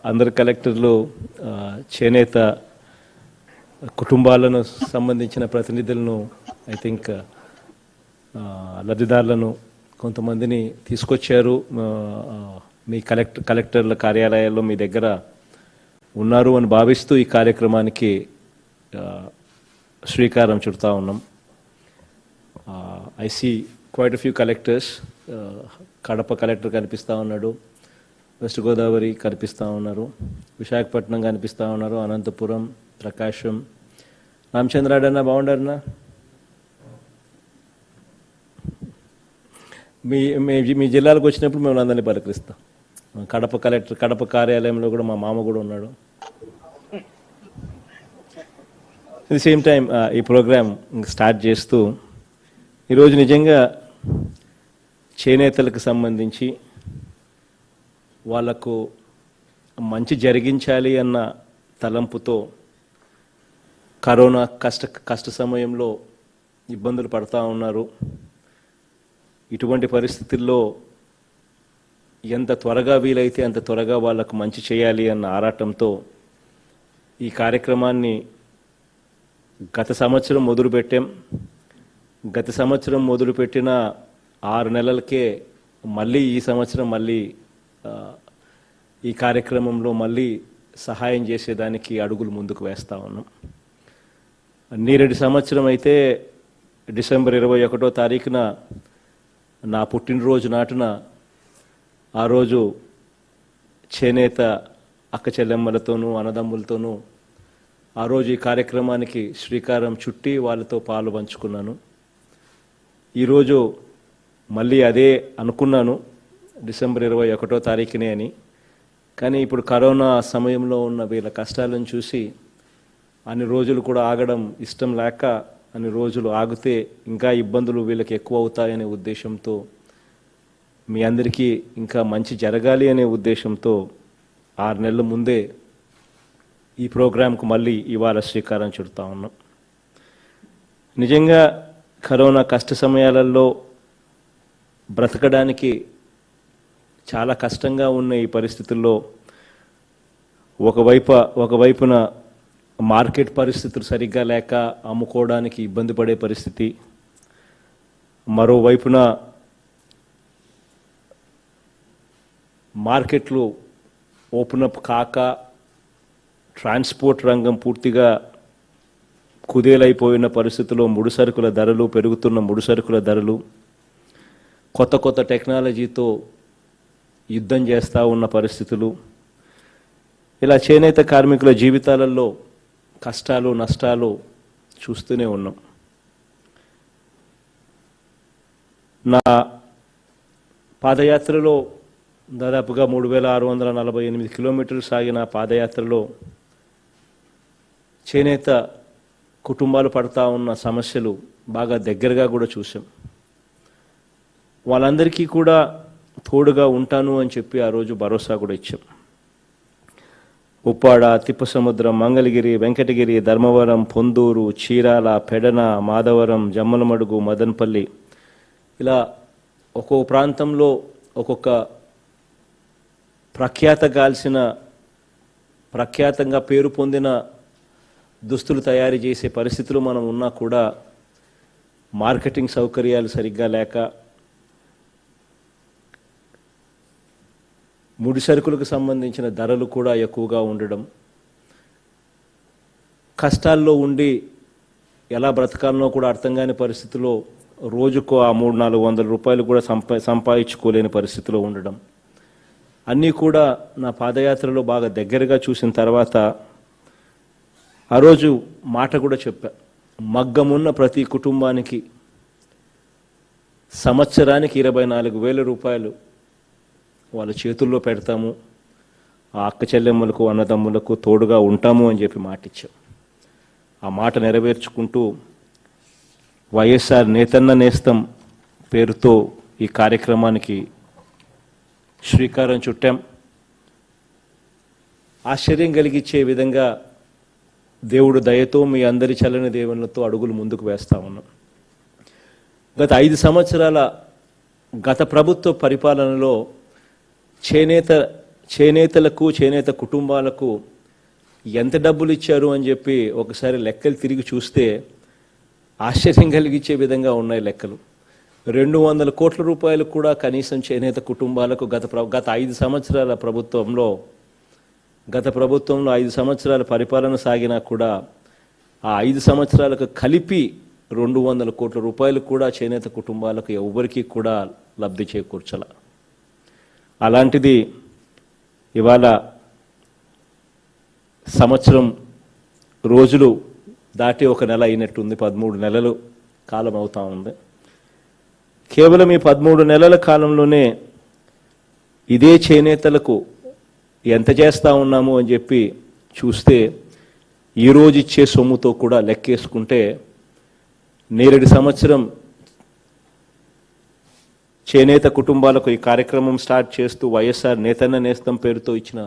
అందరు కలెక్టర్లు చేనేత కుటుంబాలను సంబంధించిన ప్రతినిధులను ఐ థింక్ లబ్ధిదారులను కొంతమందిని తీసుకొచ్చారు. మీ కలెక్టర్ల కార్యాలయాల్లో మీ దగ్గర ఉన్నారు అని భావిస్తూ ఈ కార్యక్రమానికి శ్రీకారం చుడతా ఉన్నాం. I see quite a few collectors. Kadapa collector కనిపిస్తూ ఉన్నాడు, వెస్ట్ గోదావరి కనిపిస్తూ ఉన్నారు, విశాఖపట్నం కనిపిస్తూ ఉన్నారు, అనంతపురం, ప్రకాశం. రామచంద్రాడన్నా బాగుండారన్నా? మీ జిల్లాలకు వచ్చినప్పుడు మేము అందరినీ పలకరిస్తాం. కడప కలెక్టర్ కడప కార్యాలయంలో కూడా మా మామ కూడా ఉన్నాడు. అట్ ది సేమ్ టైం ఈ ప్రోగ్రామ్ స్టార్ట్ చేస్తూ ఈరోజు నిజంగా చేనేతలకు సంబంధించి వాళ్లకు మంచి జరిగించాలి అన్న తలంపుతో కరోనా కష్ట సమయంలో ఇబ్బందులు పడుతూ ఉన్నారు. ఇటువంటి పరిస్థితుల్లో ఎంత త్వరగా వీలైతే అంత త్వరగా వాళ్ళకు మంచి చేయాలి అన్న ఆరాటంతో ఈ కార్యక్రమాన్ని గత సంవత్సరం మొదలుపెట్టాం. గత సంవత్సరం మొదలుపెట్టిన 6 నెలలకే మళ్ళీ ఈ సంవత్సరం మళ్ళీ ఈ కార్యక్రమంలో మళ్ళీ సహాయం చేసేదానికి అడుగులు ముందుకు వేస్తూ ఉన్నాం. నీరెడి సంవత్సరం అయితే డిసెంబర్ 21వ తారీఖున నా పుట్టినరోజు నాటున ఆ రోజు చేనేత అక్క చెల్లెమ్మలతోనూ అన్నదమ్ములతోనూ ఆ రోజు ఈ కార్యక్రమానికి శ్రీకారం చుట్టి వాళ్ళతో పాలు పంచుకున్నాను. ఈరోజు మళ్ళీ అదే అనుకున్నాను, డిసెంబర్ 21వ తారీఖునే అని. కానీ ఇప్పుడు కరోనా సమయంలో ఉన్న వీళ్ళ కష్టాలను చూసి అన్ని రోజులు కూడా ఆగడం ఇష్టం లేక అన్ని రోజులు ఆగితే ఇంకా ఇబ్బందులు వీళ్ళకి ఎక్కువ అవుతాయనే ఉద్దేశంతో, మీ అందరికీ ఇంకా మంచి జరగాలి అనే ఉద్దేశంతో 6 నెలల ముందే ఈ ప్రోగ్రాంకు మళ్ళీ ఇవాళ శ్రీకారం చుడతా ఉన్నాం. నిజంగా కరోనా కష్ట సమయాలలో బ్రతకడానికి చాలా కష్టంగా ఉన్న ఈ పరిస్థితుల్లో ఒకవైపున మార్కెట్ పరిస్థితులు సరిగ్గా లేక అమ్ముకోవడానికి ఇబ్బంది పడే పరిస్థితి, మరోవైపున మార్కెట్లు ఓపెన్ అప్ కాక ట్రాన్స్పోర్ట్ రంగం పూర్తిగా కుదేలైపోయిన పరిస్థితుల్లో ముడిసరుకుల ధరలు పెరుగుతున్న ముడిసరుకుల ధరలు, కొత్త టెక్నాలజీతో యుద్ధం చేస్తూ ఉన్న పరిస్థితులు, ఇలా చేనేత కార్మికుల జీవితాలలో కష్టాలు నష్టాలు చూస్తూనే ఉన్నాం. నా పాదయాత్రలో దాదాపుగా 3648 కిలోమీటర్లు సాగిన పాదయాత్రలో చేనేత కుటుంబాలు పడతా ఉన్న సమస్యలు బాగా దగ్గరగా కూడా చూసాం. వాళ్ళందరికీ కూడా తోడుగా ఉంటాను అని చెప్పి ఆ రోజు భరోసా కూడా ఇచ్చాం. ఉప్పాడ, తిప్పసముద్రం, మంగళగిరి, వెంకటగిరి, ధర్మవరం, పొందూరు, చీరాల, పెడన, మాధవరం, జమ్మలమడుగు, మదనపల్లి, ఇలా ఒక్కో ప్రాంతంలో ఒక్కొక్క ప్రఖ్యాతంగా పేరు పొందిన దుస్తులు తయారు చేసే పరిస్థితులు మనం ఉన్నా కూడా మార్కెటింగ్ సౌకర్యాలు సరిగ్గా లేక, ముడి సరుకులకు సంబంధించిన ధరలు కూడా ఎక్కువగా ఉండడం, కష్టాల్లో ఉండి ఎలా బ్రతకాలనో కూడా అర్థం కాని పరిస్థితిలో రోజుకు ఆ 300-400 రూపాయలు కూడా సంపాదించుకోలేని పరిస్థితిలో ఉండడం, అన్నీ కూడా నా పాదయాత్రలో బాగా దగ్గరగా చూసిన తర్వాత ఆ రోజు మాట కూడా చెప్పా. మగ్గమున్న ప్రతి కుటుంబానికి సంవత్సరానికి 24,000 రూపాయలు వాళ్ళ చేతుల్లో పెడతాము, ఆ అక్క చెల్లెమ్మలకు అన్నదమ్ములకు తోడుగా ఉంటాము అని చెప్పి మాటిచ్చాం. ఆ మాట నెరవేర్చుకుంటూ వైఎస్ఆర్ నేతన్న నేస్తం పేరుతో ఈ కార్యక్రమానికి శ్రీకారం చుట్టాం. ఆశ్చర్యం కలిగించే విధంగా దేవుడు దయతో మీ అందరి చల్లని దేవుళ్ళతో అడుగులు ముందుకు వేస్తా ఉన్నాం. గత 5 సంవత్సరాల గత ప్రభుత్వ పరిపాలనలో చేనేత చేనేతలకు చేనేత కుటుంబాలకు ఎంత డబ్బులు ఇచ్చారు అని చెప్పి ఒకసారి లెక్కలు తిరిగి చూస్తే ఆశ్చర్యం కలిగించే విధంగా ఉన్నాయి లెక్కలు. 200 కోట్ల రూపాయలు కూడా కనీసం చేనేత కుటుంబాలకు గత 5 సంవత్సరాల ప్రభుత్వంలో 5 సంవత్సరాల పరిపాలన సాగినా కూడా ఆ 5 సంవత్సరాలకు కలిపి 200 కోట్ల రూపాయలు కూడా చేనేత కుటుంబాలకు ఎవ్వరికీ కూడా లబ్ధి చేకూర్చాల. అలాంటిది ఇవాళ సంవత్సరం రోజులు దాటి 1 నెల అయినట్టుంది, 13 నెలలు కాలం అవుతా ఉంది. కేవలం ఈ 13 నెలల కాలంలోనే ఇదే చేనేతలకు ఎంత చేస్తూ ఉన్నాము అని చెప్పి చూస్తే ఈరోజు ఇచ్చే సొమ్ముతో కూడా లెక్కేసుకుంటే నేరేడు సంవత్సరం చేనేత కుటుంబాలకు ఈ కార్యక్రమం స్టార్ట్ చేస్తూ వైఎస్ఆర్ నేతన్న నేస్తం పేరుతో ఇచ్చిన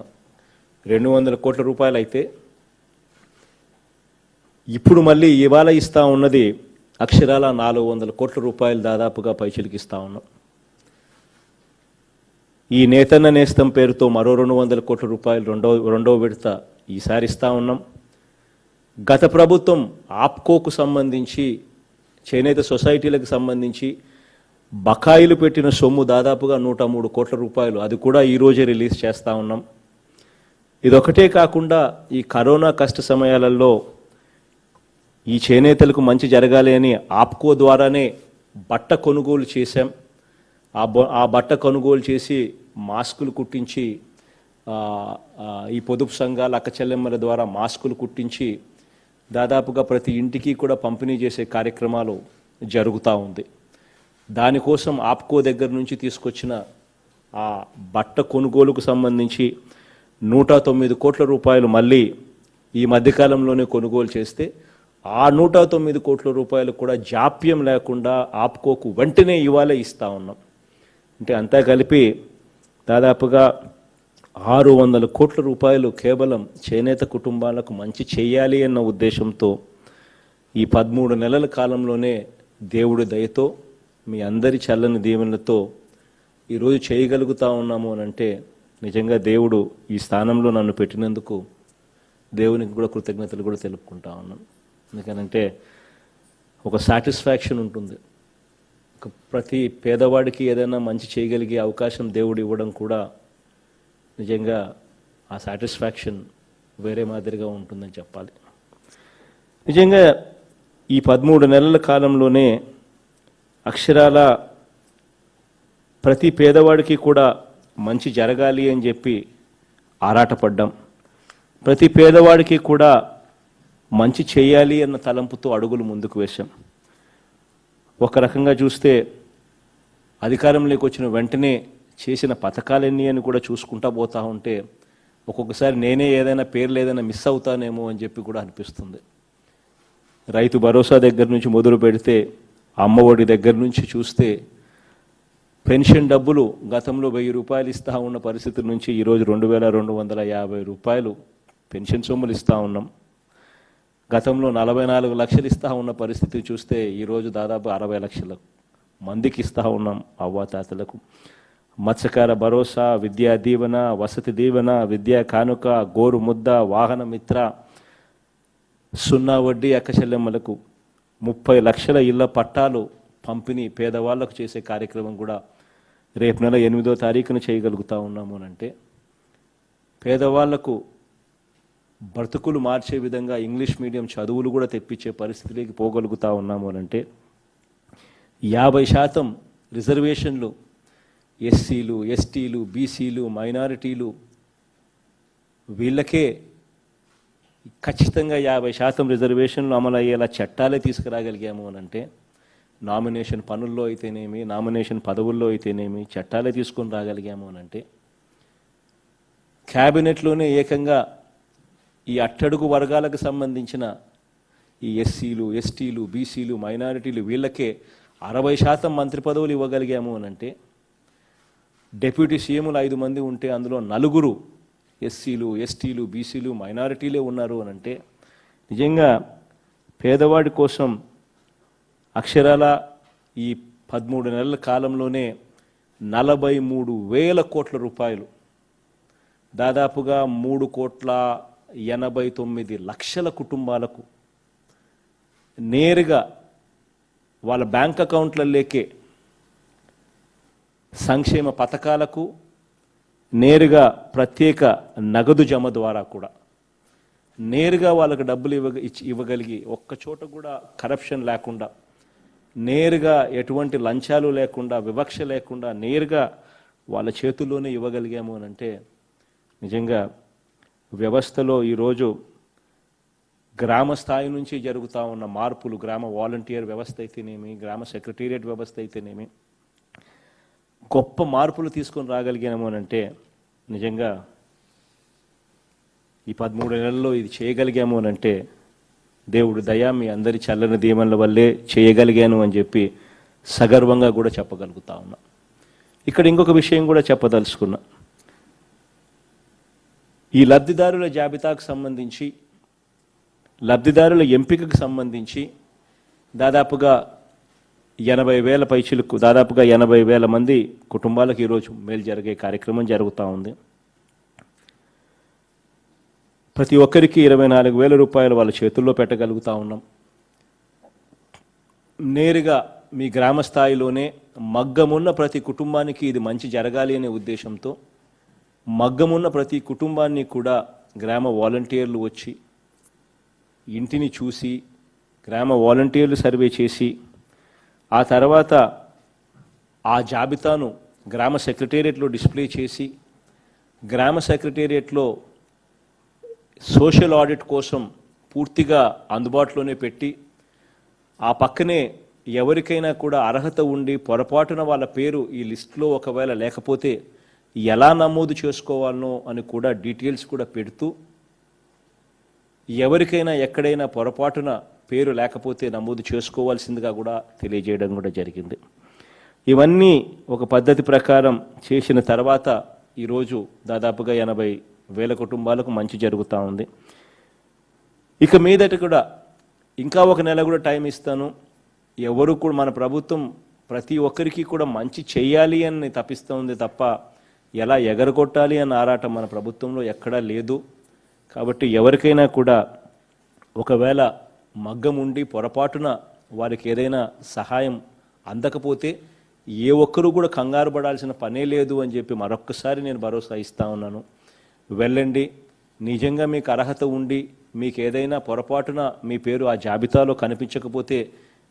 200 కోట్ల రూపాయలు అయితే ఇప్పుడు మళ్ళీ ఇవాళ ఇస్తూ ఉన్నది అక్షరాల 400 కోట్ల రూపాయలు దాదాపుగా పైచిలికిస్తూ ఉన్నాం. ఈ నేతన్న నేస్తం పేరుతో మరో 200 కోట్ల రూపాయలు రెండో విడత ఈసారి ఇస్తూ ఉన్నాం. గత ప్రభుత్వం ఆప్కోకు సంబంధించి చేనేత సొసైటీలకు సంబంధించి బకాయిలు పెట్టిన సొమ్ము దాదాపుగా 103 కోట్ల రూపాయలు, అది కూడా ఈరోజే రిలీజ్ చేస్తూ ఉన్నాం. ఇదొకటే కాకుండా ఈ కరోనా కష్ట సమయాలలో ఈ చేనేతలకు మంచి జరగాలి అని ఆప్కో ద్వారానే బట్ట కొనుగోలు చేశాం. ఆ బట్ట కొనుగోలు చేసి మాస్కులు కుట్టించి ఈ పొదుపు సంఘాల అక్క చెల్లెమ్మల ద్వారా మాస్కులు కుట్టించి దాదాపుగా ప్రతి ఇంటికి కూడా పంపిణీ చేసే కార్యక్రమాలు జరుగుతూ ఉంది. దానికోసం ఆప్కో దగ్గర నుంచి తీసుకొచ్చిన ఆ బట్ట కొనుగోలుకు సంబంధించి 109 కోట్ల రూపాయలు మళ్ళీ ఈ మధ్యకాలంలోనే కొనుగోలు చేస్తే ఆ 109 కోట్ల రూపాయలు కూడా జాప్యం లేకుండా ఆప్కోకు వెంటనే ఇవాళ ఇస్తూ ఉన్నాం. అంటే అంతా కలిపి దాదాపుగా 600 కోట్ల రూపాయలు కేవలం చేనేత కుటుంబాలకు మంచి చేయాలి అన్న ఉద్దేశంతో ఈ 13 నెలల కాలంలోనే దేవుడి దయతో మీ అందరి చల్లని దీవెనలతో ఈరోజు చేయగలుగుతా ఉన్నాము అని అంటే నిజంగా దేవుడు ఈ స్థానంలో నన్ను పెట్టినందుకు దేవునికి కూడా కృతజ్ఞతలు కూడా తెలుపుకుంటా ఉన్నాను. ఎందుకనంటే ఒక సాటిస్ఫాక్షన్ ఉంటుంది. ప్రతి పేదవాడికి ఏదైనా మంచి చేయగలిగే అవకాశం దేవుడు ఇవ్వడం కూడా నిజంగా ఆ సాటిస్ఫాక్షన్ వేరే మాదిరిగా ఉంటుందని చెప్పాలి. నిజంగా ఈ 13 నెలల కాలంలోనే అక్షరాల ప్రతి పేదవాడికి కూడా మంచి జరగాలి అని చెప్పి ఆరాటపడ్డాం. ప్రతి పేదవాడికి కూడా మంచి చేయాలి అన్న తలంపుతో అడుగులు ముందుకు వేశాం. ఒక రకంగా చూస్తే అధికారంలోకి వచ్చిన వెంటనే చేసిన పథకాలన్నీ అని కూడా చూసుకుంటా పోతా ఉంటే ఒక్కొక్కసారి నేనే ఏదైనా పేర్లు ఏదైనా మిస్ అవుతానేమో అని చెప్పి కూడా అనిపిస్తుంది. రైతు భరోసా దగ్గర నుంచి మొదలు పెడితే అమ్మఒడి దగ్గర నుంచి చూస్తే పెన్షన్ డబ్బులు గతంలో 1000 రూపాయలు ఇస్తూ ఉన్న పరిస్థితి నుంచి ఈరోజు 2250 రూపాయలు పెన్షన్ సొమ్ములు ఇస్తూ ఉన్నాం. గతంలో 44 లక్షలు ఇస్తూ ఉన్న పరిస్థితి చూస్తే ఈరోజు దాదాపు 60 లక్షల మందికి ఇస్తూ ఉన్నాం అవ్వాతాతలకు. మత్స్యకార భరోసా, విద్యా దీవెన, వసతి దీవెన, విద్యా కానుక, గోరు ముద్ద, వాహన మిత్ర, 0 వడ్డీ అక్కచెల్లెమ్మలకు 30 లక్షల ఇళ్ల పట్టాలు పంపిణీ పేదవాళ్లకు చేసే కార్యక్రమం కూడా రేపు నెల 8వ తారీఖున చేయగలుగుతా ఉన్నాము అంటే పేదవాళ్లకు బ్రతుకులు మార్చే విధంగా ఇంగ్లీష్ మీడియం చదువులు కూడా తెప్పించే పరిస్థితిలోకి పోగలుగుతా ఉన్నాము అంటే 50% రిజర్వేషన్లు ఎస్సీలు, ఎస్టీలు, బీసీలు, మైనారిటీలు వీళ్ళకే ఖచ్చితంగా 50% రిజర్వేషన్లు అమలు అయ్యేలా చట్టాలే తీసుకురాగలిగాము అని అంటే నామినేషన్ పనుల్లో అయితేనేమి, నామినేషన్ పదవుల్లో అయితేనేమి చట్టాలే తీసుకొని రాగలిగాము అని అంటే క్యాబినెట్లోనే ఏకంగా ఈ అట్టడుగు వర్గాలకు సంబంధించిన ఈ ఎస్సీలు, ఎస్టీలు, బీసీలు, మైనారిటీలు వీళ్ళకే 60% మంత్రి పదవులు ఇవ్వగలిగాము అని అంటే డిప్యూటీ సీఎంలు 5 మంది ఉంటే అందులో 4 ఎస్సీలు, ఎస్టీలు, బీసీలు, మైనారిటీలే ఉన్నారు అని అంటే నిజంగా పేదవాడి కోసం అక్షరాల ఈ 13 నెలల కాలంలోనే 43,000 కోట్ల రూపాయలు దాదాపుగా 3,89,00,000 కుటుంబాలకు నేరుగా వాళ్ళ బ్యాంక్ అకౌంట్లలోకే సంక్షేమ పథకాలకు నేరుగా ప్రత్యేక నగదు జమ ద్వారా కూడా నేరుగా వాళ్ళకి డబ్బులు ఇవ్వగలిగి ఒక్క చోట కూడా కరప్షన్ లేకుండా నేరుగా ఎటువంటి లంచాలు లేకుండా వివక్ష లేకుండా నేరుగా వాళ్ళ చేతుల్లోనే ఇవ్వగలిగాము అని అంటే నిజంగా వ్యవస్థలో ఈరోజు గ్రామ స్థాయి నుంచి జరుగుతూ ఉన్న మార్పులు, గ్రామ వాలంటీర్ వ్యవస్థ అయితేనేమి, గ్రామ సెక్రటేరియట్ వ్యవస్థ అయితేనేమి గొప్ప మార్పులు తీసుకొని రాగలిగాము అని అంటే నిజంగా ఈ 13 నెలల్లో ఇది చేయగలిగాము అని అంటే దేవుడు దయ, మీ అందరి చల్లని దీవెనల వల్లే చేయగలిగాను అని చెప్పి సగర్వంగా కూడా చెప్పగలుగుతా ఉన్నా. ఇక్కడ ఇంకొక విషయం కూడా చెప్పదలుచుకున్నా. ఈ లబ్ధిదారుల జాబితాకు సంబంధించి, లబ్ధిదారుల ఎంపికకు సంబంధించి దాదాపుగా 80,000 పైచిలకు, దాదాపుగా 80,000 మంది కుటుంబాలకు ఈరోజు మేలు జరిగే కార్యక్రమం జరుగుతూ ఉంది. ప్రతి ఒక్కరికి 24,000 రూపాయలు వాళ్ళ చేతుల్లో పెట్టగలుగుతూ ఉన్నాం. నేరుగా మీ గ్రామ స్థాయిలోనే మగ్గమున్న ప్రతి కుటుంబానికి ఇది మంచి జరగాలి అనే ఉద్దేశంతో మగ్గమున్న ప్రతి కుటుంబాన్ని కూడా గ్రామ వాలంటీర్లు వచ్చి ఇంటిని చూసి, గ్రామ వాలంటీర్లు సర్వే చేసి, ఆ తర్వాత ఆ జాబితాను గ్రామ సెక్రటేరియట్లో డిస్ప్లే చేసి, గ్రామ సెక్రటేరియట్లో సోషల్ ఆడిట్ కోసం పూర్తిగా అందుబాటులోనే పెట్టి, ఆ పక్కనే ఎవరికైనా కూడా అర్హత ఉండి పొరపాటున వాళ్ళ పేరు ఈ లిస్టులో ఒకవేళ లేకపోతే ఎలా నమోదు చేసుకోవాలనో అని కూడా డీటెయిల్స్ కూడా పెడుతూ, ఎవరికైనా ఎక్కడైనా పొరపాటున పేరు లేకపోతే నమోదు చేసుకోవాల్సిందిగా కూడా తెలియజేయడం కూడా జరిగింది. ఇవన్నీ ఒక పద్ధతి ప్రకారం చేసిన తర్వాత ఈరోజు దాదాపుగా 80,000 కుటుంబాలకు మంచి జరుగుతూ ఉంది. ఇక మీదట కూడా ఇంకా ఒక నెల కూడా టైం ఇస్తాను. ఎవరు కూడా, మన ప్రభుత్వం ప్రతి ఒక్కరికి కూడా మంచి చేయాలి అని తప్పిస్తూ ఉంది తప్ప ఎలా ఎగరగొట్టాలి అన్న ఆరాటం మన ప్రభుత్వంలో ఎక్కడా లేదు. కాబట్టి ఎవరికైనా కూడా ఒకవేళ మగ్గం ఉండి పొరపాటున వారికి ఏదైనా సహాయం అందకపోతే ఏ ఒక్కరూ కూడా కంగారు పడాల్సిన పనే లేదు అని చెప్పి మరొక్కసారి నేను భరోసా ఇస్తా ఉన్నాను. వెళ్ళండి, నిజంగా మీకు అర్హత ఉండి మీకు ఏదైనా పొరపాటున మీ పేరు ఆ జాబితాలో కనిపించకపోతే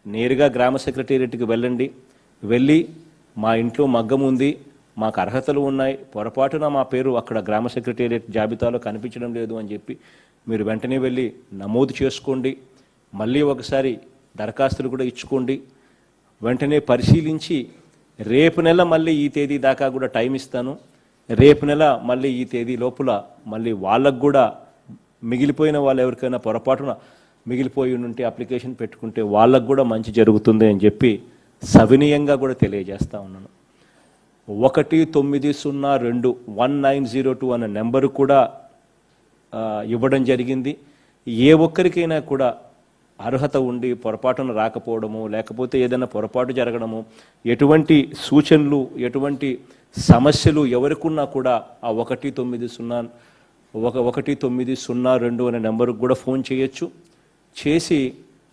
నేరుగా గ్రామ సెక్రటేరియట్కి వెళ్ళండి. వెళ్ళి మా ఇంట్లో మగ్గం ఉంది, మాకు అర్హతలు ఉన్నాయి, పొరపాటున మా పేరు అక్కడ గ్రామ సెక్రటేరియట్ జాబితాలో కనిపించడం లేదు అని చెప్పి మీరు వెంటనే వెళ్ళి నమోదు చేసుకోండి. మళ్ళీ ఒకసారి దరఖాస్తులు కూడా ఇచ్చుకోండి. వెంటనే పరిశీలించి రేపు నెల మళ్ళీ ఈ తేదీ దాకా కూడా టైం ఇస్తాను. రేపు నెల మళ్ళీ ఈ తేదీ లోపల మళ్ళీ వాళ్ళకు కూడా మిగిలిపోయిన వాళ్ళు ఎవరికైనా పొరపాటున మిగిలిపోయి ఉంటే అప్లికేషన్ పెట్టుకుంటే వాళ్ళకు కూడా మంచి జరుగుతుంది అని చెప్పి సవినయంగా కూడా తెలియజేస్తా ఉన్నాను. 1902 అనే నెంబరు కూడా ఇవ్వడం జరిగింది. ఏ ఒక్కరికైనా కూడా అర్హత ఉండి పొరపాటున రాకపోవడము, లేకపోతే ఏదైనా పొరపాటు జరగడము, ఎటువంటి సూచనలు, ఎటువంటి సమస్యలు ఎవరికున్నా కూడా ఆ 1902 అనే నెంబర్కి కూడా ఫోన్ చేయొచ్చు. చేసి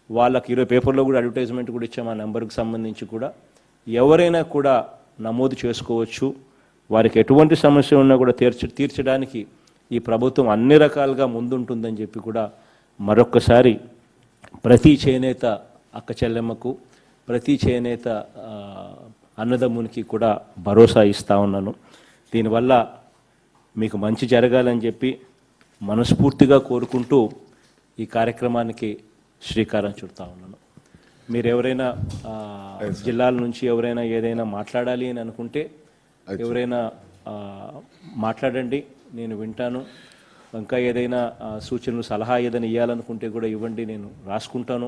వాళ్ళకి 20 పేపర్లో కూడా అడ్వర్టైజ్మెంట్ కూడా ఇచ్చాము ఆ నెంబర్కి సంబంధించి కూడా. ఎవరైనా కూడా నమోదు చేసుకోవచ్చు. వారికి ఎటువంటి సమస్య ఉన్నా కూడా తీర్చడానికి ఈ ప్రభుత్వం అన్ని రకాలుగా ముందుంటుందని చెప్పి కూడా మరొక్కసారి ప్రతి చేనేత అక్క చెల్లెమ్మకు, ప్రతి చేనేత అన్నదమ్మునికి కూడా భరోసా ఇస్తా ఉన్నాను. దీనివల్ల మీకు మంచి జరగాలని చెప్పి మనస్ఫూర్తిగా కోరుకుంటూ ఈ కార్యక్రమానికి శ్రీకారం చుడతా ఉన్నాను. మీరు ఎవరైనా జిల్లాల నుంచి ఎవరైనా ఏదైనా మాట్లాడాలి అని అనుకుంటే ఎవరైనా మాట్లాడండి, నేను వింటాను. ఇంకా ఏదైనా సూచనలు, సలహా ఏదైనా ఇవ్వాలనుకుంటే కూడా ఇవ్వండి, నేను రాసుకుంటాను.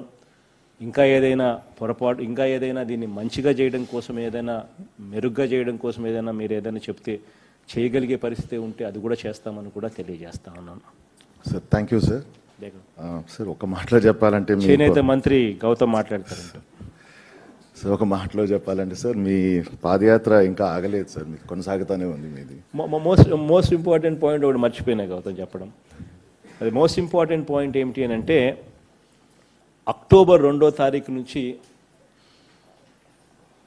ఇంకా ఏదైనా పొరపాటు, ఇంకా ఏదైనా దీన్ని మంచిగా చేయడం కోసం, ఏదైనా మెరుగ్గా చేయడం కోసం ఏదైనా మీరు ఏదైనా చెప్తే చేయగలిగే పరిస్థితి ఉంటే అది కూడా చేస్తామని కూడా తెలియజేస్తా ఉన్నాను. Sir thank you sir. Sir ఒక మాటలో చెప్పాలంటే చేనేత మంత్రి గౌతమ్ మాట్లాడతారంట. సార్ ఒక మాటలో చెప్పాలంటే సార్ మీ పాదయాత్ర ఇంకా ఆగలేదు సార్, మీకు కొనసాగుతూనే ఉంది మీది. మోస్ట్ ఇంపార్టెంట్ పాయింట్ ఒకటి మర్చిపోయినా గౌతమ్ చెప్పడం. అది మోస్ట్ ఇంపార్టెంట్ పాయింట్ ఏమిటి అని అంటే అక్టోబర్ 2వ తారీఖు నుంచి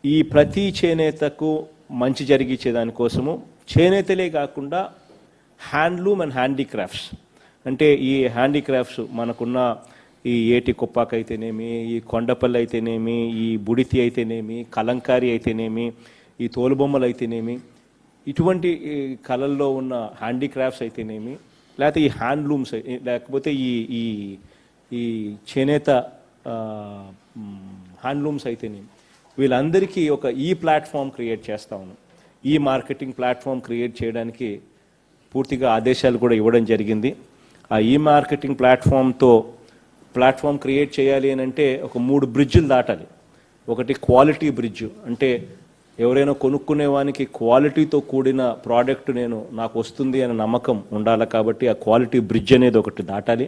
ఈ ప్రతి చేనేతకు మంచి జరిగించే దానికోసము చేనేతలే కాకుండా హ్యాండ్లూమ్ అండ్ హ్యాండీక్రాఫ్ట్స్, అంటే ఈ హ్యాండీక్రాఫ్ట్స్ మనకున్న ఈ ఏటి కుప్పాక అయితేనేమి, ఈ కొండపల్లి అయితేనేమి, ఈ బుడితి అయితేనేమి, కలంకారీ అయితేనేమి, ఈ తోలుబొమ్మలు అయితేనేమి, ఇటువంటి కళల్లో ఉన్న హ్యాండీక్రాఫ్ట్స్ అయితేనేమి, లేకపోతే ఈ హ్యాండ్లూమ్స్, లేకపోతే ఈ ఈ ఈ చేనేత హ్యాండ్లూమ్స్ అయితేనేమి, వీళ్ళందరికీ ఒక ఈ ప్లాట్ఫామ్ క్రియేట్ చేస్తా ఉన్నాం. ఈ మార్కెటింగ్ ప్లాట్ఫామ్ క్రియేట్ చేయడానికి పూర్తిగా ఆదేశాలు కూడా ఇవ్వడం జరిగింది. ఆ ఈ మార్కెటింగ్ ప్లాట్ఫామ్ క్రియేట్ చేయాలి అని అంటే ఒక 3 బ్రిడ్జిలు దాటాలి. ఒకటి క్వాలిటీ బ్రిడ్జ్, అంటే ఎవరైనా కొనుక్కునేవానికి క్వాలిటీతో కూడిన ప్రోడక్ట్ నాకు వస్తుంది అనే నమ్మకం ఉండాలి. కాబట్టి ఆ క్వాలిటీ బ్రిడ్జ్ అనేది ఒకటి దాటాలి.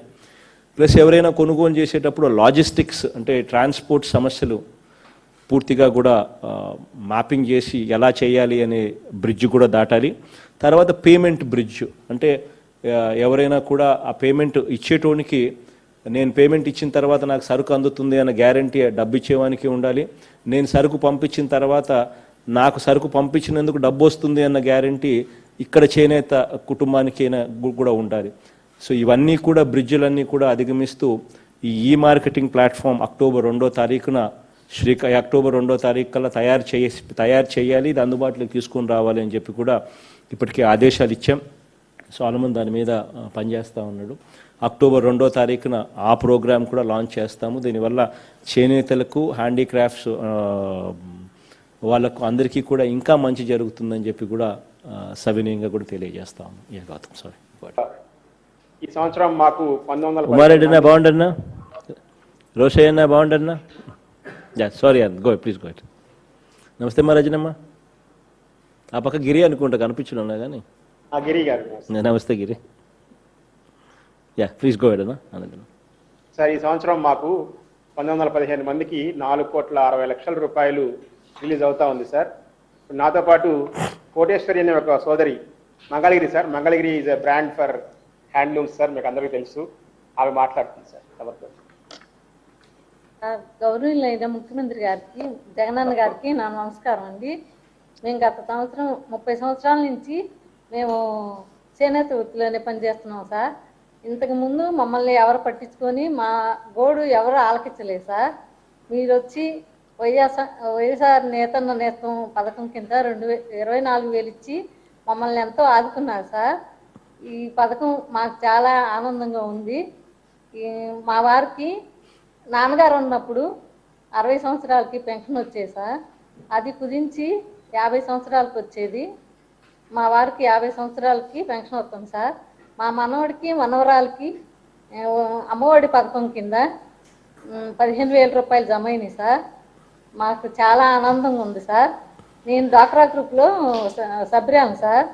ప్లస్ ఎవరైనా కొనుగోలు చేసేటప్పుడు లాజిస్టిక్స్, అంటే ట్రాన్స్పోర్ట్ సమస్యలు పూర్తిగా కూడా మ్యాపింగ్ చేసి ఎలా చేయాలి అనే బ్రిడ్జ్ కూడా దాటాలి. తర్వాత పేమెంట్ బ్రిడ్జ్, అంటే ఎవరైనా కూడా ఆ పేమెంట్ ఇచ్చేటోనికి నేను పేమెంట్ ఇచ్చిన తర్వాత నాకు సరుకు అందుతుంది అన్న గ్యారంటీ డబ్బు ఇచ్చేవానికి ఉండాలి. నేను సరుకు పంపించిన తర్వాత నాకు సరుకు పంపించినందుకు డబ్బు వస్తుంది అన్న గ్యారంటీ ఇక్కడ చేనేత కుటుంబానికైనా కూడా ఉండాలి. సో ఇవన్నీ కూడా బ్రిడ్జిలన్నీ కూడా అధిగమిస్తూ ఈ మార్కెటింగ్ ప్లాట్ఫామ్ అక్టోబర్ 2వ తారీఖున అక్టోబర్ 2వ తారీఖు కల్లా తయారు చేయాలి, ఇది అందుబాటులోకి తీసుకొని రావాలి అని చెప్పి కూడా ఇప్పటికే ఆదేశాలు ఇచ్చాం. సోలమన్ దాని మీద పనిచేస్తూ ఉన్నాడు. అక్టోబర్ 2వ తారీఖున ఆ ప్రోగ్రాం కూడా లాంచ్ చేస్తాము. దీనివల్ల చేనేతలకు, హ్యాండీక్రాఫ్ట్స్ వాళ్ళకు అందరికీ కూడా ఇంకా మంచి జరుగుతుందని చెప్పి కూడా సవినయంగా కూడా తెలియజేస్తాము. గౌతమ్ సారీ. ఈ సంవత్సరం మాకు 1900 ఉమారెడ్డినా బాగుండన్నా, రోషయ్యన్నా బాగుండన్నా. Sorry please go. నమస్తే మా రజనమ్మ. ఆ పక్క గిరి అనుకుంటా కనిపించడం కానీ. గిరి గారు నమస్తే గిరి. ప్లీజ్ గో అన్న. సార్, ఈ సంవత్సరం మాకు 1915 మందికి 4,60,00,000 రూపాయలు రిలీజ్ అవుతా ఉంది సార్. నాతో పాటు కోటేశ్వరి అనే ఒక సోదరి, Mangalagiri sir, Mangalagiri is a brand for handlooms sir, మీకు అందరికీ తెలుసు. ఆమె మాట్లాడుతుంది సార్. ఎవరితో గౌరవనీయులైన ముఖ్యమంత్రి గారికి, జగనన్న గారికి నా నమస్కారం అండి. మేము గత సంవత్సరం 30 సంవత్సరాల నుంచి మేము చేనేత వృత్తిలోనే పనిచేస్తున్నాం సార్. ఇంతకుముందు మమ్మల్ని ఎవరు పట్టించుకొని మా గోడు ఎవరు ఆలకించలేదు సార్. మీరు వచ్చి వైఎస్ఆర్ నేతన్న పథకం కింద 24,000 ఇచ్చి మమ్మల్ని ఎంతో ఆదుకున్నారు సార్. ఈ పథకం మాకు చాలా ఆనందంగా ఉంది. మా వారికి నాన్నగారు ఉన్నప్పుడు 60 సంవత్సరాలకి పెన్షన్ వచ్చేది సార్. అది కుదించి 50 సంవత్సరాలకు వచ్చేది. మా వారికి 50 సంవత్సరాలకి పెన్షన్ వస్తుంది సార్. మా మనవడికి మనవరాలకి అమ్మఒడి పథకం కింద 15,000 రూపాయలు జమ అయినాయి సార్. మాకు చాలా ఆనందంగా ఉంది సార్. నేను డ్వాక్రా గ్రూప్లో సభ్యురాలు సార్.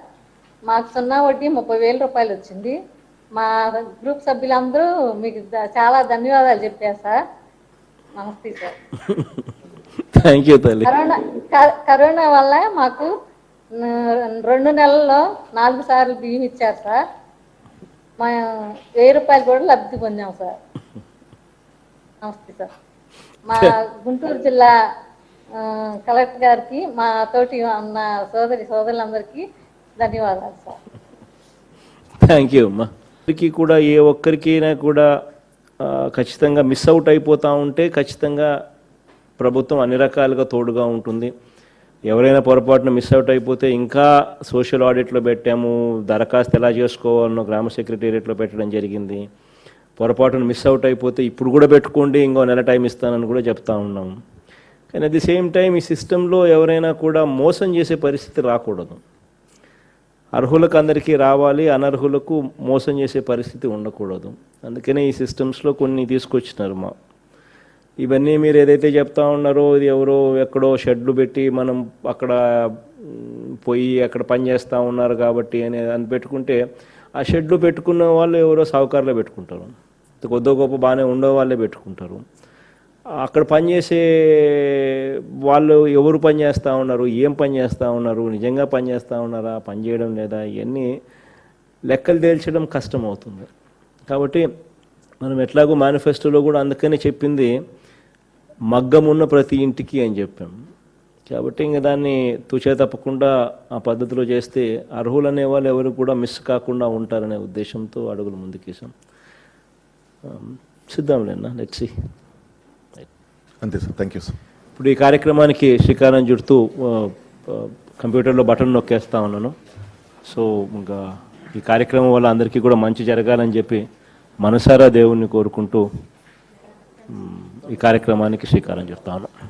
మాకు 0 వడ్డీ 30,000 రూపాయలు వచ్చింది. మా గ్రూప్ సభ్యులందరూ మీకు చాలా ధన్యవాదాలు చెప్పారు సార్. నమస్తే సార్. థ్యాంక్ యూ తల్లి. కరోనా వల్ల మాకు 2 నెలల్లో 4 సార్లు బియ్యం ఇచ్చారు సార్. మా 1000 రూపాయలు కూడా లబ్ధి పొందాం సార్. నమస్తే సార్. మా గుంటూరు జిల్లా కలెక్టర్ గారికి, మా తోటి ఉన్న సోదరులందరికీ ధన్యవాదాలు సార్. థ్యాంక్ యూ అమ్మా. కూడా ఏ ఒక్కరికైనా కూడా ఖచ్చితంగా మిస్ అవుట్ అయిపోతూ ఉంటే ఖచ్చితంగా ప్రభుత్వం అన్ని రకాలుగా తోడుగా ఉంటుంది. ఎవరైనా పొరపాటున మిస్ అవుట్ అయిపోతే ఇంకా సోషల్ ఆడిట్లో పెట్టాము, దరఖాస్తు ఎలా చేసుకోవాలనో గ్రామ సెక్రటేరియట్లో పెట్టడం జరిగింది. పొరపాటున మిస్ అవుట్ అయిపోతే ఇప్పుడు కూడా పెట్టుకోండి, ఇంకో నెల టైం ఇస్తానని కూడా చెప్తా ఉన్నాం. కానీ అట్ ది సేమ్ టైం ఈ సిస్టంలో ఎవరైనా కూడా మోసం చేసే పరిస్థితి రాకూడదు. అర్హులకు అందరికీ రావాలి, అనర్హులకు మోసం చేసే పరిస్థితి ఉండకూడదు. అందుకనే ఈ సిస్టమ్స్లో కొన్ని తీసుకొచ్చినారు. ఇవన్నీ మీరు ఏదైతే చెప్తా ఉన్నారో, ఇది ఎవరో ఎక్కడో షెడ్లు పెట్టి మనం అక్కడ పోయి అక్కడ పని చేస్తూ ఉన్నారు కాబట్టి అని పెట్టుకుంటే, ఆ షెడ్లు పెట్టుకున్న వాళ్ళు ఎవరో సావుకారులే పెట్టుకుంటారు, కొద్దో గొప్ప బాగానే ఉండే వాళ్ళే పెట్టుకుంటారు. అక్కడ పనిచేసే వాళ్ళు ఎవరు పని చేస్తూ ఉన్నారు, ఏం పని చేస్తూ ఉన్నారు, నిజంగా పని చేస్తూ ఉన్నారా, పని చేయడం లేదా, ఇవన్నీ లెక్కలు తేల్చడం కష్టం అవుతుంది. కాబట్టి మనం ఎట్లాగో మేనిఫెస్టోలో కూడా అందుకనే చెప్పింది మగ్గం ఉన్న ప్రతి ఇంటికి అని చెప్పాం. కాబట్టి ఇంకా దాన్ని తుచే తప్పకుండా ఆ పద్ధతిలో చేస్తే అర్హులనే వాళ్ళు ఎవరు కూడా మిస్ కాకుండా ఉంటారనే ఉద్దేశంతో అడుగులు ముందుకేసాం. సిద్ధంలేనా, లెట్స్ సీ. అంతే సార్, థ్యాంక్ యూ సార్. ఇప్పుడు ఈ కార్యక్రమానికి శ్రీకారం చుడుతూ కంప్యూటర్లో బటన్ నొక్కేస్తా ఉన్నాను. సో ఇంకా ఈ కార్యక్రమం వల్ల అందరికీ కూడా మంచి జరగాలని చెప్పి మనసారా దేవుణ్ణి కోరుకుంటూ ఈ కార్యక్రమానికి శ్రీకారం చుడతా ఉన్నాను.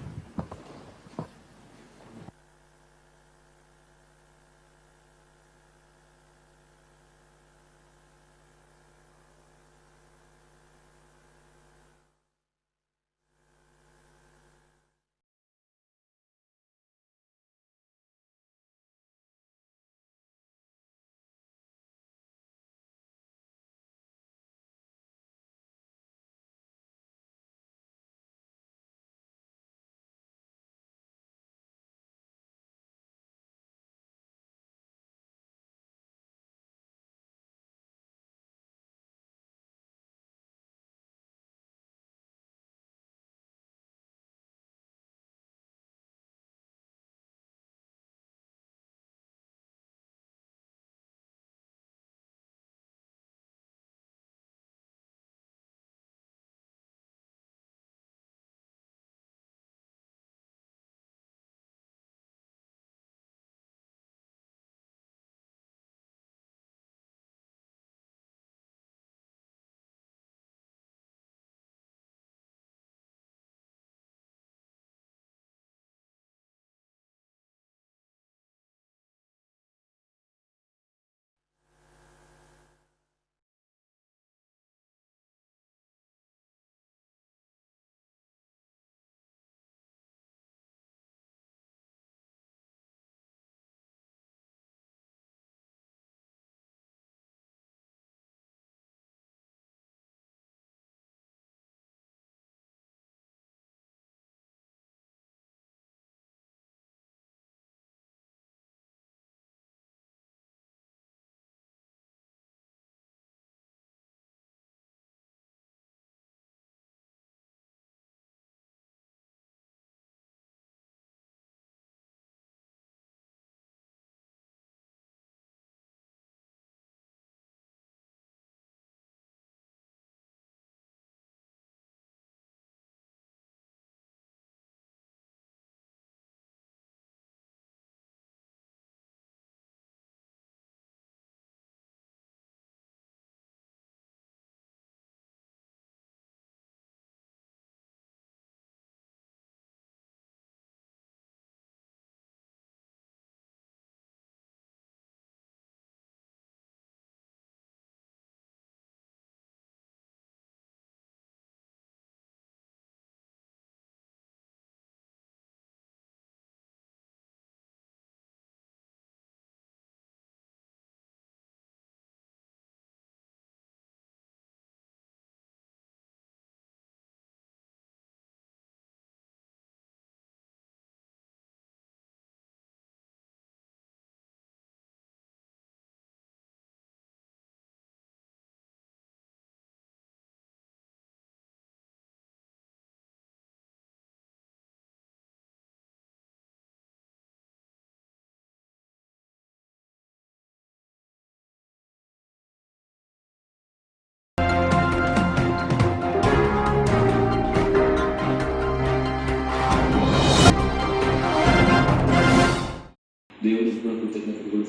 దేవుడికి కూడా కృతజ్ఞతలు కూడా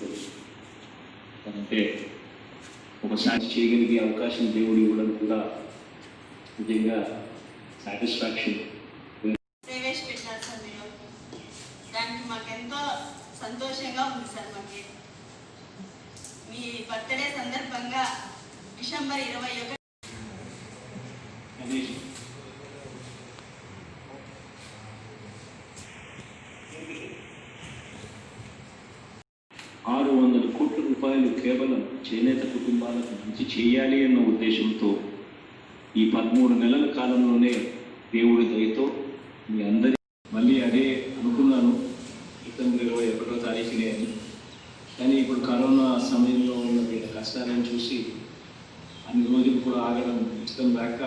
అంటే ఒక సాక్షి చేయగలిగే అవకాశం దేవుడు ఇవ్వడం కూడా నిజంగా సాటిస్ఫాక్షన్. ప్రవేశపెట్టారు సార్ మీరు, దానికి మాకెంతో సంతోషంగా ఉంది సార్. మాకు మీ బర్త్డే సందర్భంగా డిసెంబర్ 21 600 కోట్ల రూపాయలు కేవలం చేనేత కుటుంబాలకు మంచి చేయాలి అన్న ఉద్దేశంతో ఈ 13 నెలల కాలంలోనే దేవుడి దయతో మీ అందరి మళ్ళీ అదే అనుకున్నాను డిసెంబర్ 21వ తారీఖునే అని. కానీ ఇప్పుడు కరోనా సమయంలో ఉన్న వీళ్ళ కష్టాలను చూసి అన్ని రోజులు కూడా ఆగడం ఇష్టం లేక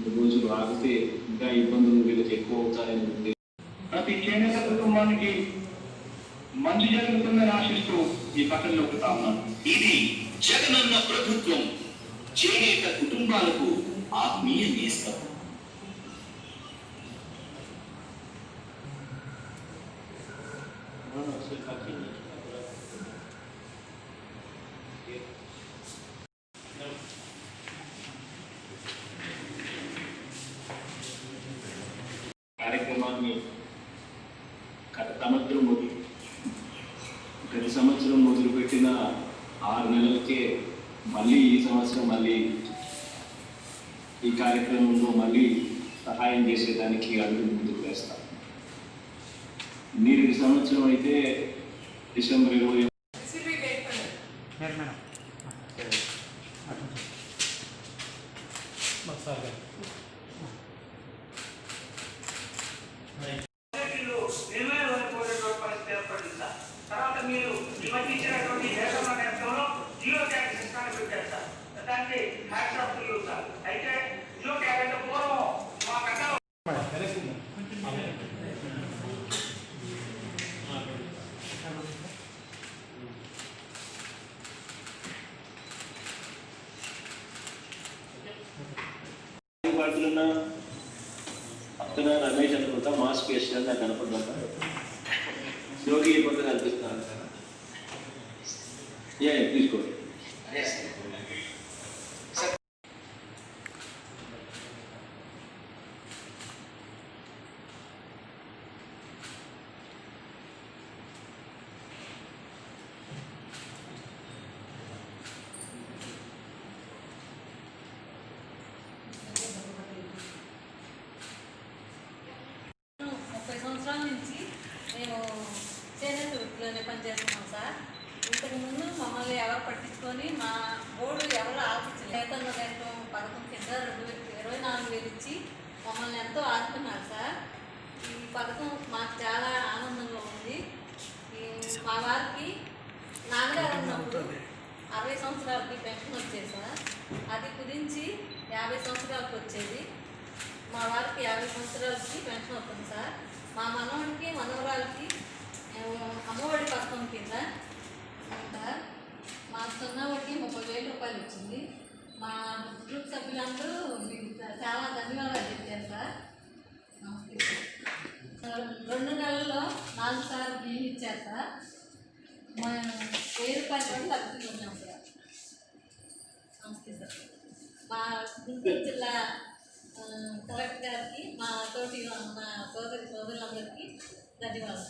3 రోజులు ఆగితే ఇంకా ఇబ్బందులు వీళ్ళకి ఎక్కువ అవుతాయని ఉంది. ప్రతి చేనేత కుటుంబానికి మంచి జరుగుతుందని ఆశిస్తూ ఈ పక్కన నొక్కుతా ఉన్నాను. ఇది జగనన్న ప్రభుత్వం, చేనేత కుటుంబాలకు ఆత్మీయ నేస్తం. కార్యక్రమాన్ని గత సంవత్సరం మొదలుపెట్టిన 6 నెలలకే మళ్ళీ ఈ సంవత్సరం మళ్ళీ ఈ కార్యక్రమంలో మళ్ళీ సహాయం చేసేదానికి అడుగు ముందుకు వేస్తాం. మీరు ఈ సంవత్సరం అయితే డిసెంబర్ 20 తర్వాత మీరు ఈ మధ్య ఇచ్చినటువంటి దేశంలో నేర్చుకోవడం జీరో ట్యాక్స్ సిస్టాన్ని పెట్టారు సార్. దానికి hats off to you sir. అయితే జీరో ట్యాక్స్ అంటే పూర్వం మా కన్నా పక్కన రమేష్ అనుకుంటా మాస్క్ వేసిన నాకు కనపడుతుంటా యోగి ఈ పక్కన కనిపిస్తున్నాను కదా తీసుకోండి. చేనేత వృత్తిలోనే పనిచేస్తున్నాం సార్. ఇంతకుముందు మమ్మల్ని ఎవరు పట్టించుకొని మా బోర్డు ఎవరు ఆశించలేదు. వేతన వేతనం పథకం కింద 24,000 ఇచ్చి మమ్మల్ని ఎంతో ఆదుకున్నారు సార్. ఈ పథకం మాకు చాలా ఆనందంగా ఉంది. మా వారికి నాన్నగారు ఉన్నప్పుడు 60 సంవత్సరాలకి పెన్షన్ వచ్చేది సార్. అది కుదించి 50 సంవత్సరాలకు వచ్చేది. మా వారికి 50 సంవత్సరాలకి పెన్షన్ వస్తుంది సార్. మా మనవడికి మనవరాలకి అమ్మఒడి పథకం కింద సార్ మా చిన్నవాడికి 30,000 రూపాయలు వచ్చింది. మా గ్రూప్ సభ్యులందరూ చాలా ధన్యవాదాలు చెప్పారు సార్. నమస్తే సార్. 2 నెలల్లో 4 సార్లు బియ్యం ఇచ్చారు సార్. మా 1000 రూపాయలు కూడా లబ్ధి ఉన్నాం సార్. నమస్తే సార్. మా గుంటూరు జిల్లా కలెక్టర్ గారికి మా సోదరులందరికీ ధన్యవాదాలు.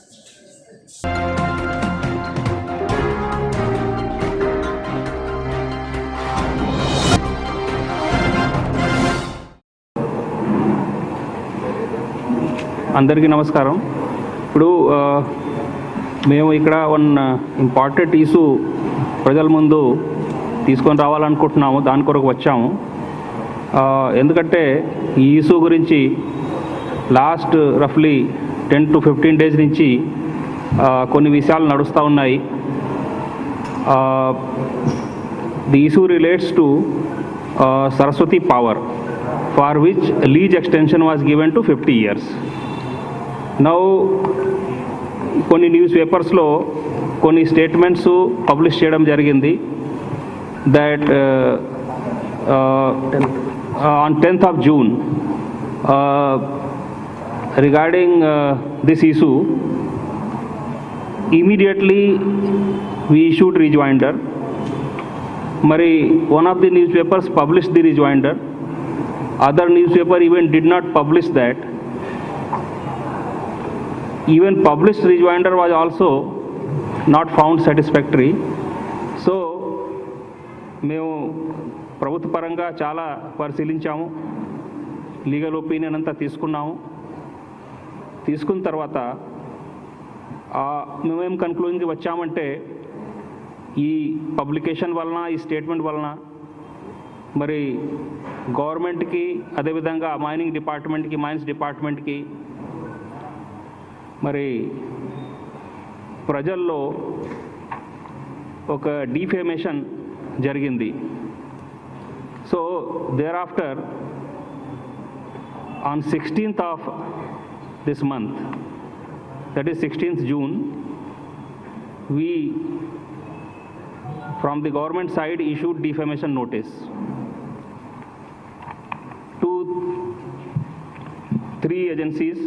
అందరికీ నమస్కారం. ఇప్పుడు మేము ఇక్కడ వన్ ఇంపార్టెంట్ ఇష్యూ ప్రజల ముందు తీసుకొని రావాలనుకుంటున్నాము. దాని కొరకు వచ్చాము. ఎందుకంటే ఈ ఇష్యూ గురించి లాస్ట్ రఫ్లీ 10 to 15 డేస్ నుంచి కొన్ని విషయాలు నడుస్తూ ఉన్నాయి. The issue relates to Saraswati power for which lease extension was given to 50 years. Now కొన్ని న్యూస్ పేపర్స్లో కొన్ని స్టేట్మెంట్స్ పబ్లిష్ చేయడం జరిగింది. That on 10th of June regarding this issue, immediately we issued rejoinder. Mari one of the newspapers published the rejoinder. Other newspaper even did not publish that. Even published rejoinder was also not found satisfactory. So మేము ప్రభుత్వ పరంగా చాలా పరిశీలించాము. Legal opinion అంతా తీసుకున్నాము. తీసుకున్న తర్వాత మేమేం కన్క్లూజన్కి వచ్చామంటే ఈ పబ్లికేషన్ వలన, ఈ స్టేట్మెంట్ వలన మరి గవర్నమెంట్కి అదేవిధంగా మైనింగ్ డిపార్ట్మెంట్కి మైన్స్ డిపార్ట్మెంట్కి మరి ప్రజల్లో ఒక డిఫేమేషన్ జరిగింది. So there after on 16th of this month, that is 16th June, we from the government side issued defamation notice to 3 agencies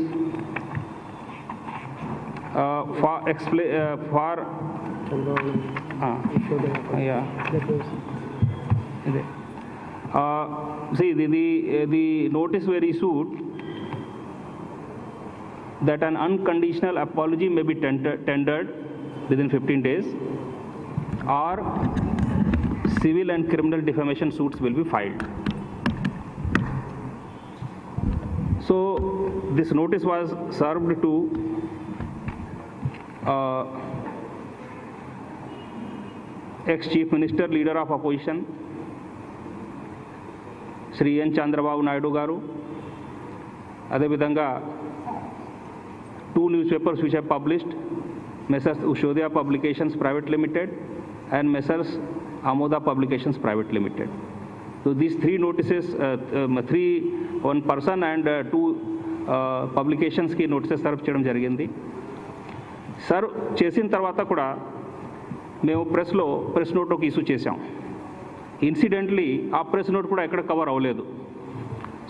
see the notice were issued that an unconditional apology may be tendered within 15 days or civil and criminal defamation suits will be filed. So this notice was served to ex-Chief Minister, Leader of Opposition, Shri N. Chandrababu Naidu Garu. అదేవిధంగా 2 newspapers which have published, Messrs. Ushodhya Publications Private Limited and Messrs. Amoda Publications Private Limited. So these 3 notices, 1 person and 2 publications ki notices serve చేయడం జరిగింది. Serve చేసిన తర్వాత కూడా మేము press note ఒక issue చేసాం. Incidentally ఆ ప్రెస్ నోట్ కూడా ఎక్కడ కవర్ అవ్వలేదు.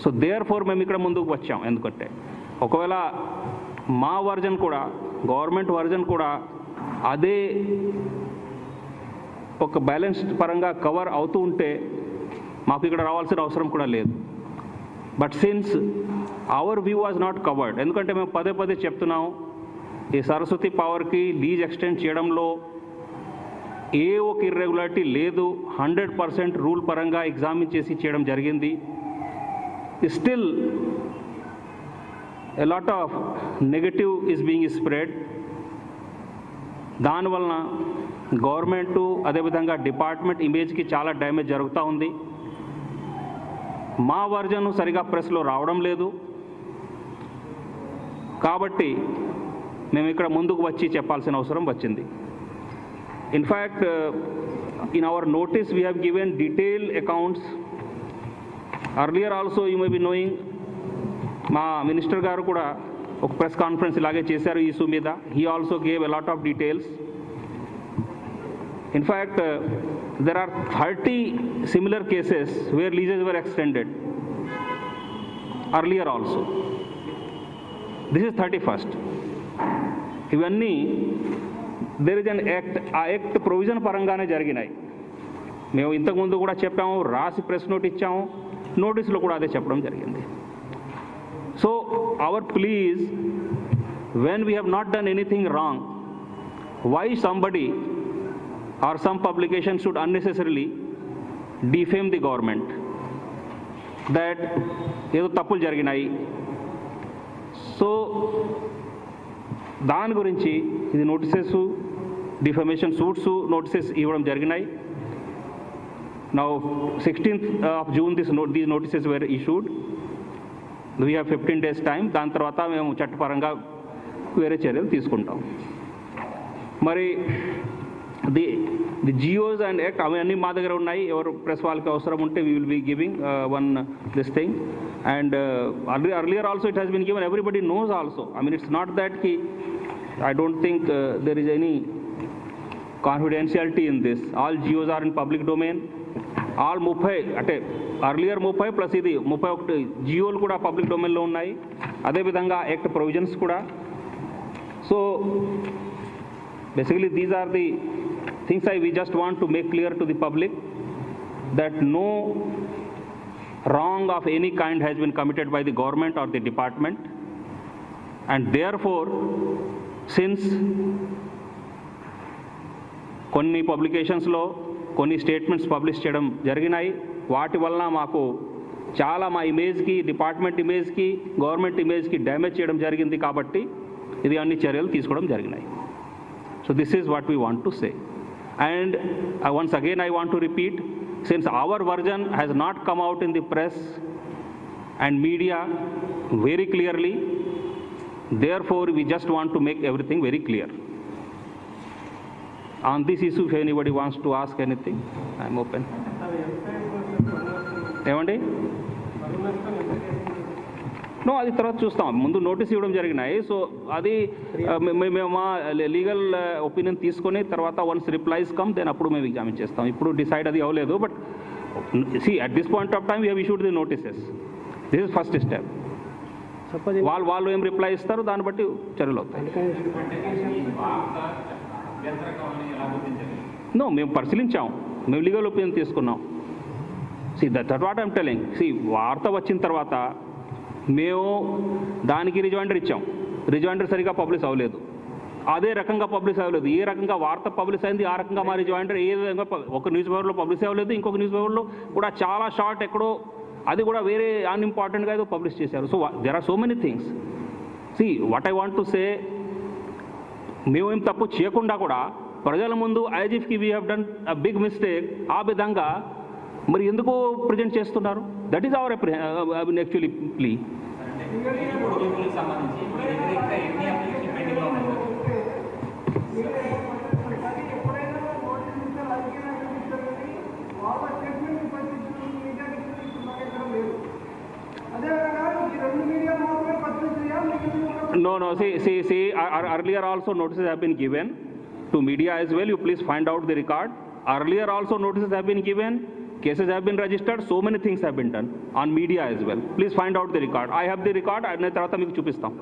సో దేర్ ఫోర్ మేము ఇక్కడ ముందుకు వచ్చాం. ఎందుకంటే ఒకవేళ మా వర్జన్ కూడా గవర్నమెంట్ వర్జన్ కూడా అదే ఒక బ్యాలెన్స్ పరంగా కవర్ అవుతూ ఉంటే మాకు ఇక్కడ రావాల్సిన అవసరం కూడా లేదు. But since our view was not covered, ఎందుకంటే మేము పదే పదే చెప్తున్నాం ఈ సరస్వతి పవర్కి లీజ్ ఎక్స్టెండ్ చేయడంలో ఏ ఒక ఇర్రెగ్యులారిటీ లేదు. 100% రూల్ పరంగా ఎగ్జామిన్ చేసి చేయడం జరిగింది. Still a lot of negative is being spread. దానివలన గవర్నమెంటు అదేవిధంగా డిపార్ట్మెంట్ ఇమేజ్కి చాలా డ్యామేజ్ జరుగుతూ ఉంది. మా వర్జన్ సరిగా ప్రెస్లో రావడం లేదు. కాబట్టి మేము ఇక్కడ ముందుకు వచ్చి చెప్పాల్సిన అవసరం వచ్చింది. In fact in our notice we have given detail accounts. Earlier also you may be knowing, మా మినిస్టర్ గారు కూడా ఒక ప్రెస్ కాన్ఫరెన్స్ ఇలాగే చేశారు ఈ ఇష్యూ మీద. He also gave a lot of details. In fact, there are 30 similar cases where leases were extended earlier also. This is 31st. ఇవన్నీ there is an act, ఆ యాక్ట్ ప్రొవిజన్ పరంగానే జరిగినాయి. మేము ఇంతకుముందు కూడా చెప్పాము, రాసి ప్రెస్ నోట్ ఇచ్చాము, నోటీసులో కూడా అదే చెప్పడం జరిగింది. So our please, when we have not done anything wrong, why somebody or some publication should unnecessarily defame the government that ఏదో తప్పులు జరిగినాయి. సో దాని గురించి ఇది నోటీసెస్, డిఫమేషన్ సూట్స్ నోటీసెస్ ఇవ్వడం జరిగినాయి. Now 16th of June these notices were issued. We have 15 days time. దాని తర్వాత మేము చట్టపరంగా వేరే చర్యలు తీసుకుంటాం. మరి the GOs and Act అవన్నీ మా దగ్గర ఉన్నాయి. ఎవరు ప్రెస్ వాళ్ళకి అవసరం ఉంటే we will be giving this thing. And earlier also it has been given. Everybody knows also. I mean, it's not that I don't think there is any confidentiality in this. All GOs are in public domain. All 30 అంటే earlier 30 plus ఇది 31 GOలు కూడా public డొమైన్లో ఉన్నాయి. అదేవిధంగా act provisions కూడా. So basically these are the things we just want to make clear to the public, that no wrong of any kind has been committed by the government or the department. And therefore, since కొన్ని పబ్లికేషన్స్లో కొన్ని statements publish చేయడం జరిగినాయి, వాటి వలన మాకు చాలా మా ఇమేజ్కి, department ఇమేజ్కి, government ఇమేజ్కి damage చేయడం జరిగింది. కాబట్టి ఇది అన్ని చర్యలు తీసుకోవడం జరిగినాయి. So this is what we want to say. And once again I want to repeat, since our version has not come out in the press and media very clearly, therefore we just want to make everything very clear. On this issue, if anybody wants to ask anything, I am open. ఏమండి? No, అది తర్వాత చూస్తాం. ముందు notice ఇవ్వడం జరిగినాయి. So అది మేము మా లీగల్ ఒపీనియన్ తీసుకొని తర్వాత వన్స్ రిప్లైస్ కమ్ దెన్ అప్పుడు మేము ఎగ్జామిన్ చేస్తాం. ఇప్పుడు డిసైడ్ అది అవ్వలేదు. But see at this point of time we have issued the notices. This is first step. వాళ్ళు ఏం రిప్లై ఇస్తారు దాన్ని బట్టి చర్యలు అవుతాయి. నో, మేము పరిశీలించాం, మేము లీగల్ ఒపీనియన్ తీసుకున్నాం. See that what I'm telling. See వార్త వచ్చిన తర్వాత మేము దానికి రిజైండర్ ఇచ్చాం. రిజైండర్ సరిగా పబ్లిష్ అవ్వలేదు. అదే రకంగా పబ్లిష్ అవ్వలేదు. ఏ రకంగా వార్త పబ్లిష్ అయింది ఆ రకంగా మా రిజైండర్ ఏ విధంగా ఒక న్యూస్ పేపర్లో పబ్లిష్ అవ్వలేదు. ఇంకొక న్యూస్ పేపర్లో కూడా చాలా షార్ట్ ఎక్కడో అది కూడా వేరే అన్ఇంపార్టెంట్గా ఏదో పబ్లిష్ చేశారు. So there are so many things. See what I want to say, మేమేం తప్పు చేయకుండా కూడా ప్రజల ముందు ఐజిఎఫ్కి we have done a big mistake ఆ విధంగా మరి ఎందుకు ప్రజెంట్ చేస్తున్నారు? That is our actually plea. No, see, earlier also notices have been given to media as well. You please find out the record. Earlier also notices have been given, cases have been registered, so many things have been done on media as well. Please find out the record. I have the record, and tarvata meeku chupistam.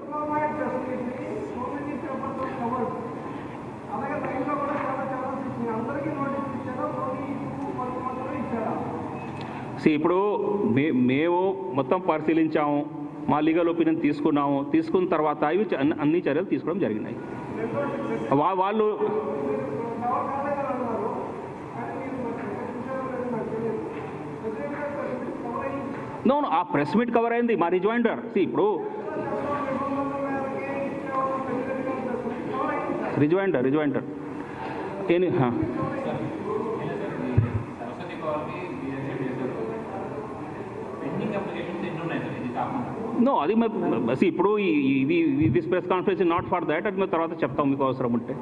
See, ఇప్పుడు మేము మొత్తం పరిశీలించాము, మా legal opinion తీసుకున్నాము. తీసుకున్న తర్వాత ఇవి అన్ని చర్యలు తీసుకోవడం జరిగినాయి. వాళ్ళు నో ఆ ప్రెస్ మీట్ కవర్ అయింది మా రిజైండర్. ఇప్పుడు రిజైండర్ ఏని నో అది ఇప్పుడు this press conference not for that. అది మేము తర్వాత చెప్తాం మీకు అవసరం ఉంటే.